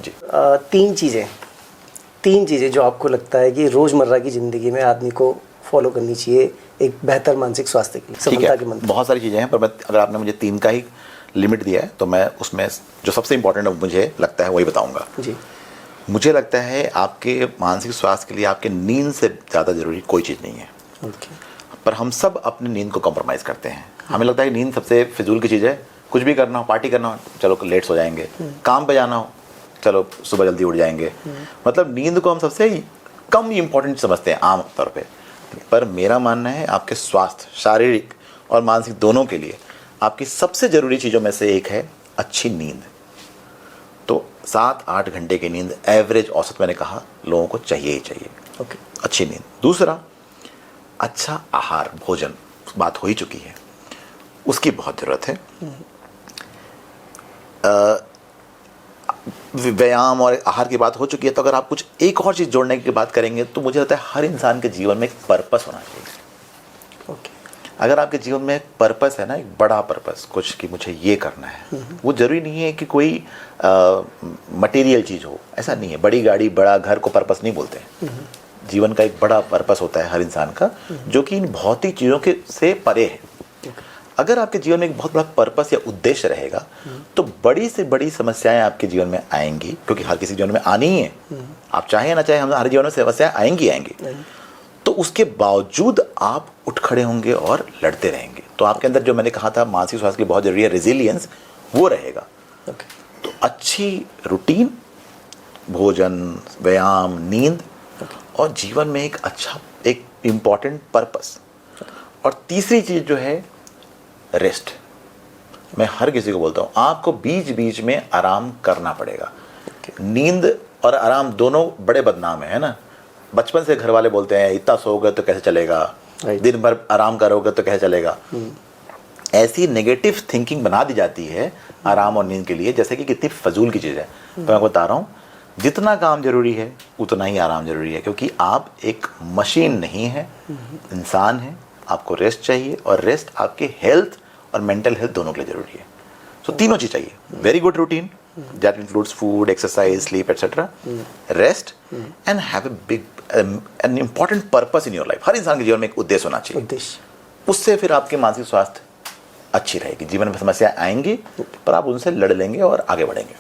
जी। तीन चीज़ें जो आपको लगता है कि रोज़मर्रा की ज़िंदगी में आदमी को फॉलो करनी चाहिए एक बेहतर मानसिक स्वास्थ्य के लिए, सफलता के मंत्र। बहुत सारी चीज़ें हैं, पर मैं अगर आपने मुझे 3 का ही लिमिट दिया है तो मैं उसमें जो सबसे इंपॉर्टेंट मुझे लगता है वही बताऊंगा। जी। मुझे लगता है आपके मानसिक स्वास्थ्य के लिए आपके नींद से ज़्यादा ज़रूरी कोई चीज़ नहीं है। ओके। पर हम सब अपनी नींद को कॉम्प्रोमाइज़ करते हैं। हमें लगता है कि नींद सबसे फिजूल की चीज़ है। कुछ भी करना हो, पार्टी करना हो, चलो लेट सो जाएंगे, काम पे जाना हो, चलो सुबह जल्दी उठ जाएंगे। मतलब नींद को हम सबसे कम इम्पोर्टेंट समझते हैं आम तौर पे। पर मेरा मानना है आपके स्वास्थ्य, शारीरिक और मानसिक दोनों के लिए आपकी सबसे ज़रूरी चीज़ों में से एक है अच्छी नींद। तो 7-8 घंटे की नींद एवरेज औसत मैंने कहा लोगों को चाहिए ही चाहिए। ओके। अच्छी नींद। दूसरा, अच्छा आहार, भोजन, बात हो ही चुकी है, उसकी बहुत ज़रूरत है। व्यायाम और आहार की बात हो चुकी है, तो अगर आप कुछ एक और चीज़ जोड़ने की बात करेंगे तो मुझे लगता है हर इंसान के जीवन में एक पर्पस होना चाहिए। ओके। अगर आपके जीवन में एक पर्पस है ना, एक बड़ा पर्पस, कुछ कि मुझे ये करना है, वो जरूरी नहीं है कि कोई मटेरियल चीज़ हो, ऐसा नहीं है। बड़ी गाड़ी, बड़ा घर को पर्पस नहीं बोलते हैं। जीवन का एक बड़ा पर्पस होता है हर इंसान का, जो कि इन भौतिक चीज़ों के से परे है। अगर आपके जीवन में एक बहुत बड़ा पर्पस या उद्देश्य रहेगा तो बड़ी से बड़ी समस्याएं आपके जीवन में आएंगी, क्योंकि हर किसी जीवन में आनी ही है। आप चाहे ना चाहे, हम हर जीवन में समस्याएं आएंगी। तो उसके बावजूद आप उठ खड़े होंगे और लड़ते रहेंगे। तो आपके अंदर जो मैंने कहा था मानसिक स्वास्थ्य के लिए बहुत जरूरी है रेजिलियंस, वो रहेगा। तो अच्छी रूटीन, भोजन, व्यायाम, नींद और जीवन में एक अच्छा, एक इम्पॉर्टेंट पर्पस। और तीसरी चीज जो है रेस्ट। मैं हर किसी को बोलता हूँ आपको बीच बीच में आराम करना पड़ेगा। नींद और आराम दोनों बड़े बदनाम है ना। बचपन से घर वाले बोलते हैं इतना सोओगे तो कैसे चलेगा, दिन भर आराम करोगे तो कैसे चलेगा। ऐसी नेगेटिव थिंकिंग बना दी जाती है आराम और नींद के लिए, जैसे कि कितनी फजूल की चीज़ है। तो मैं बता रहा हूँ जितना काम जरूरी है उतना ही आराम जरूरी है, क्योंकि आप एक मशीन नहीं है, इंसान है। आपको रेस्ट चाहिए और रेस्ट आपके हेल्थ और मेंटल हेल्थ दोनों के लिए जरूरी है। सो तीनों चीज चाहिए। Very good routine that includes food, exercise, sleep etcetera, rest and have a big and important purpose in your life. हर इंसान के जीवन में एक उद्देश्य होना चाहिए। उससे फिर आपके मानसिक स्वास्थ्य अच्छी रहेगी। जीवन में समस्याएं आएंगी पर आप उनसे लड़ लेंगे और आगे बढ़ेंगे।